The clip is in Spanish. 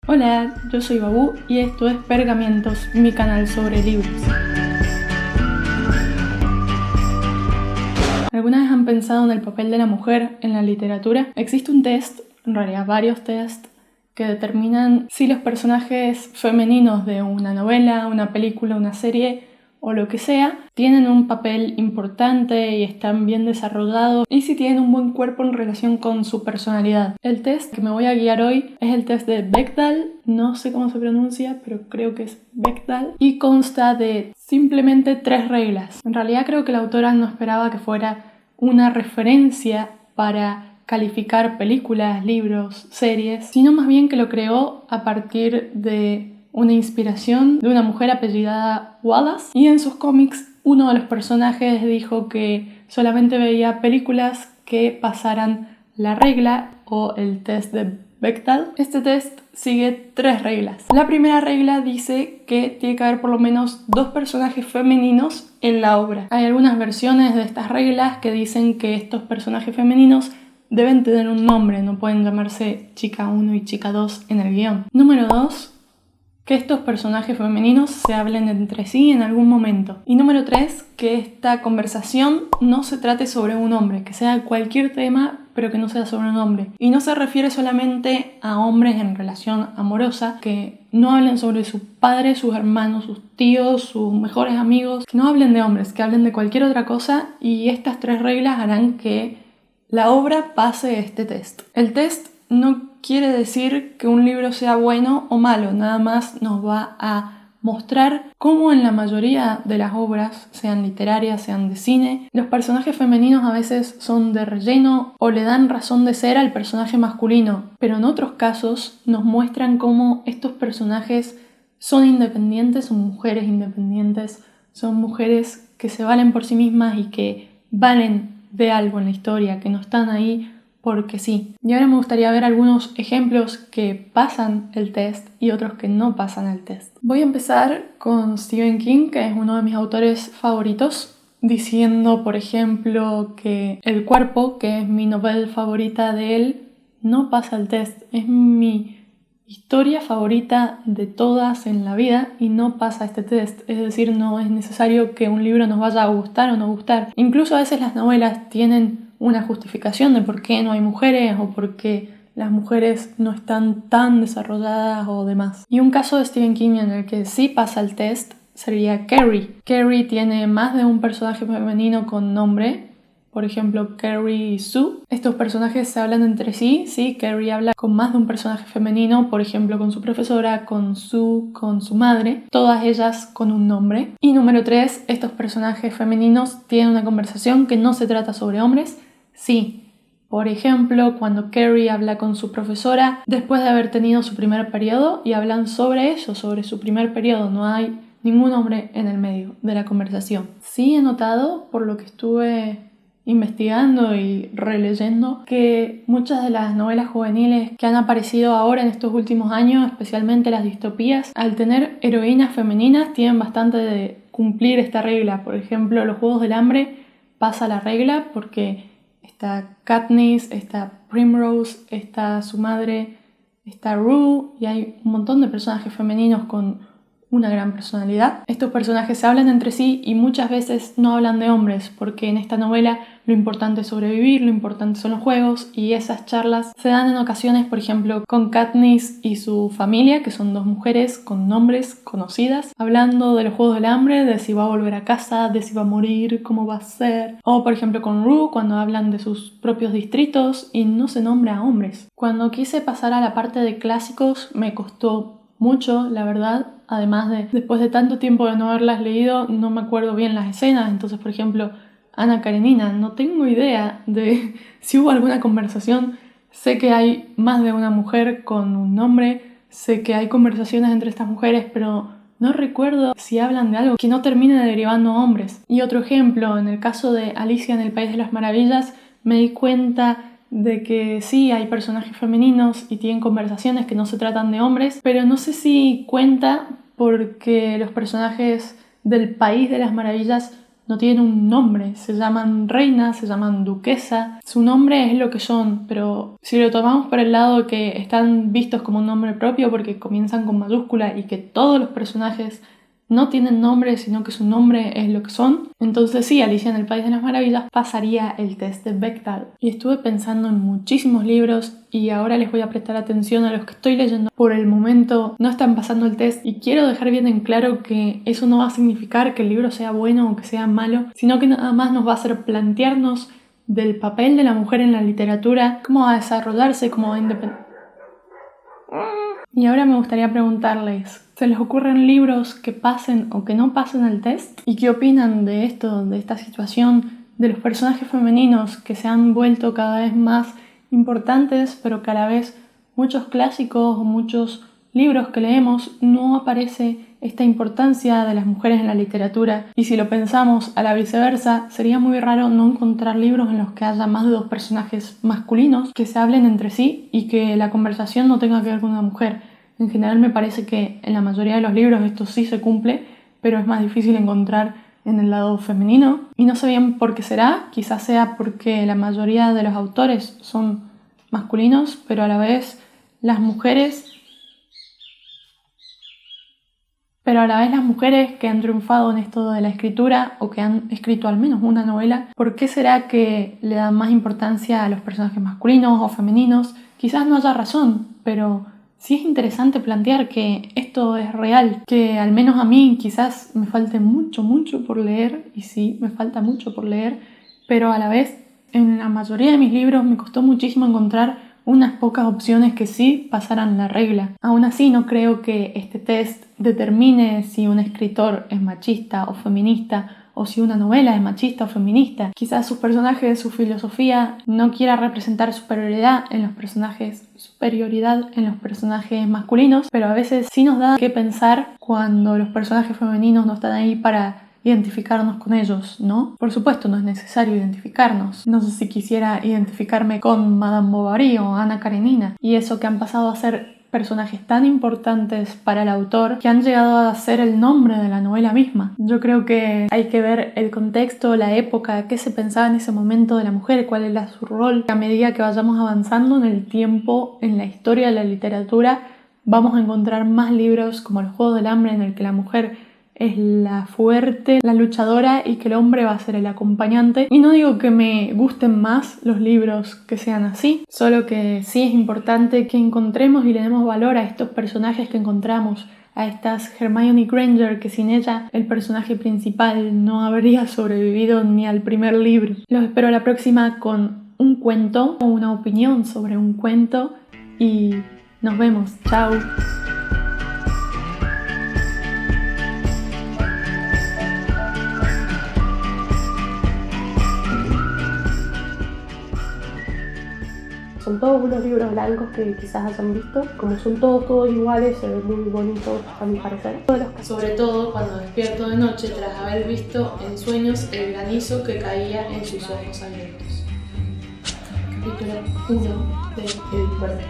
Hola, yo soy Babu y esto es Pergamientos, mi canal sobre libros. ¿Alguna vez han pensado en el papel de la mujer en la literatura? Existe un test, en realidad varios tests, que determinan si los personajes femeninos de una novela, una película, una serie o lo que sea, tienen un papel importante y están bien desarrollados y si tienen un buen cuerpo en relación con su personalidad. El test que me voy a guiar hoy es el test de Bechdel, no sé cómo se pronuncia, pero creo que es Bechdel, y consta de simplemente 3 reglas. En realidad creo que la autora no esperaba que fuera una referencia para calificar películas, libros, series, sino más bien que lo creó a partir de una inspiración de una mujer apellidada Wallace, y en sus cómics uno de los personajes dijo que solamente veía películas que pasaran la regla o el test de Bechdel. Este test sigue 3 reglas. La primera regla dice que tiene que haber por lo menos 2 personajes femeninos en la obra. Hay algunas versiones de estas reglas que dicen que estos personajes femeninos deben tener un nombre, no pueden llamarse chica 1 y chica 2 en el guión. Número 2, que estos personajes femeninos se hablen entre sí en algún momento. Y número 3, que esta conversación no se trate sobre un hombre, que sea cualquier tema, pero que no sea sobre un hombre. Y no se refiere solamente a hombres en relación amorosa, que no hablen sobre su padre, sus hermanos, sus tíos, sus mejores amigos, que no hablen de hombres, que hablen de cualquier otra cosa, y estas 3 reglas harán que la obra pase este test. El test no quiere decir que un libro sea bueno o malo, nada más nos va a mostrar cómo en la mayoría de las obras, sean literarias, sean de cine, los personajes femeninos a veces son de relleno o le dan razón de ser al personaje masculino, pero en otros casos nos muestran cómo estos personajes son independientes, son mujeres independientes, son mujeres que se valen por sí mismas y que valen de algo en la historia, que no están ahí porque sí. Y ahora me gustaría ver algunos ejemplos que pasan el test y otros que no pasan el test. Voy a empezar con Stephen King, que es uno de mis autores favoritos, diciendo, por ejemplo, que El cuerpo, que es mi novela favorita de él, no pasa el test. Es mi historia favorita de todas en la vida y no pasa este test. Es decir, no es necesario que un libro nos vaya a gustar o no gustar. Incluso a veces las novelas tienen una justificación de por qué no hay mujeres o por qué las mujeres no están tan desarrolladas o demás. Y un caso de Stephen King en el que sí pasa el test sería Carrie. Carrie tiene más de un personaje femenino con nombre. Por ejemplo, Carrie y Sue. Estos personajes se hablan entre sí, sí, Carrie habla con más de un personaje femenino, por ejemplo con su profesora, con Sue, con su madre, todas ellas con un nombre. Y número 3, estos personajes femeninos tienen una conversación que no se trata sobre hombres, sí. Por ejemplo, cuando Carrie habla con su profesora después de haber tenido su primer periodo y hablan sobre ello, sobre su primer periodo, no hay ningún hombre en el medio de la conversación. Sí he notado, por lo que estuve investigando y releyendo, que muchas de las novelas juveniles que han aparecido ahora en estos últimos años, especialmente las distopías, al tener heroínas femeninas tienen bastante de cumplir esta regla. Por ejemplo, Los Juegos del Hambre pasa la regla porque está Katniss, está Primrose, está su madre, está Rue y hay un montón de personajes femeninos con una gran personalidad. Estos personajes se hablan entre sí y muchas veces no hablan de hombres porque en esta novela lo importante es sobrevivir, lo importante son los juegos, y esas charlas se dan en ocasiones, por ejemplo, con Katniss y su familia, que son 2 mujeres con nombres conocidas, hablando de los Juegos del Hambre, de si va a volver a casa, de si va a morir, cómo va a ser. O por ejemplo con Rue, cuando hablan de sus propios distritos y no se nombra a hombres. Cuando quise pasar a la parte de clásicos me costó mucho, la verdad. Además de, después de tanto tiempo de no haberlas leído, no me acuerdo bien las escenas. Entonces, por ejemplo, Ana Karenina, no tengo idea de si hubo alguna conversación. Sé que hay más de una mujer con un nombre, sé que hay conversaciones entre estas mujeres, pero no recuerdo si hablan de algo que no termine derivando a hombres. Y otro ejemplo, en el caso de Alicia en el País de las Maravillas, me di cuenta de que sí, hay personajes femeninos y tienen conversaciones que no se tratan de hombres, pero no sé si cuenta porque los personajes del País de las Maravillas no tienen un nombre, se llaman reina, se llaman duquesa, su nombre es lo que son, pero si lo tomamos por el lado de que están vistos como un nombre propio porque comienzan con mayúscula y que todos los personajes no tienen nombre, sino que su nombre es lo que son, entonces sí, Alicia en el País de las Maravillas pasaría el test de Bechdel. Y estuve pensando en muchísimos libros y ahora les voy a prestar atención a los que estoy leyendo. Por el momento no están pasando el test y quiero dejar bien en claro que eso no va a significar que el libro sea bueno o que sea malo, sino que nada más nos va a hacer plantearnos del papel de la mujer en la literatura, cómo va a desarrollarse, cómo va a independizar. Y ahora me gustaría preguntarles, ¿se les ocurren libros que pasen o que no pasen el test? ¿Y qué opinan de esto, de esta situación, de los personajes femeninos que se han vuelto cada vez más importantes, pero que a la vez muchos clásicos o muchos libros que leemos no aparece esta importancia de las mujeres en la literatura? Y si lo pensamos a la viceversa, sería muy raro no encontrar libros en los que haya más de 2 personajes masculinos que se hablen entre sí y que la conversación no tenga que ver con una mujer. En general me parece que en la mayoría de los libros esto sí se cumple, pero es más difícil encontrar en el lado femenino. Y no sé bien por qué será, quizás sea porque la mayoría de los autores son masculinos, pero a la vez las mujeres que han triunfado en esto de la escritura o que han escrito al menos una novela, ¿por qué será que le dan más importancia a los personajes masculinos o femeninos? Quizás no haya razón, pero sí es interesante plantear que esto es real, que al menos a mí quizás me falte mucho por leer, y sí, me falta mucho por leer, pero a la vez en la mayoría de mis libros me costó muchísimo encontrar unas pocas opciones que sí pasaran la regla. Aún así no creo que este test determine si un escritor es machista o feminista o si una novela es machista o feminista. Quizás sus personajes, su filosofía no quiera representar superioridad en los personajes masculinos, pero a veces sí nos da que pensar cuando los personajes femeninos no están ahí para identificarnos con ellos, ¿no? Por supuesto, no es necesario identificarnos. No sé si quisiera identificarme con Madame Bovary o Ana Karenina. Y eso que han pasado a ser personajes tan importantes para el autor que han llegado a ser el nombre de la novela misma. Yo creo que hay que ver el contexto, la época, qué se pensaba en ese momento de la mujer, cuál era su rol. A medida que vayamos avanzando en el tiempo, en la historia de la literatura, vamos a encontrar más libros como Los Juegos del Hambre, en el que la mujer es la fuerte, la luchadora y que el hombre va a ser el acompañante. Y no digo que me gusten más los libros que sean así, solo que sí es importante que encontremos y le demos valor a estos personajes que encontramos, a estas Hermione Granger, que sin ella el personaje principal no habría sobrevivido ni al primer libro. Los espero la próxima con un cuento o una opinión sobre un cuento y nos vemos. Chao. Son todos unos libros blancos que quizás hayan visto. Como son todos iguales, se ven muy bonitos a mi parecer. Sobre todo cuando despierto de noche tras haber visto en sueños el granizo que caía en sus ojos abiertos. Capítulo 1 de Edith Butler.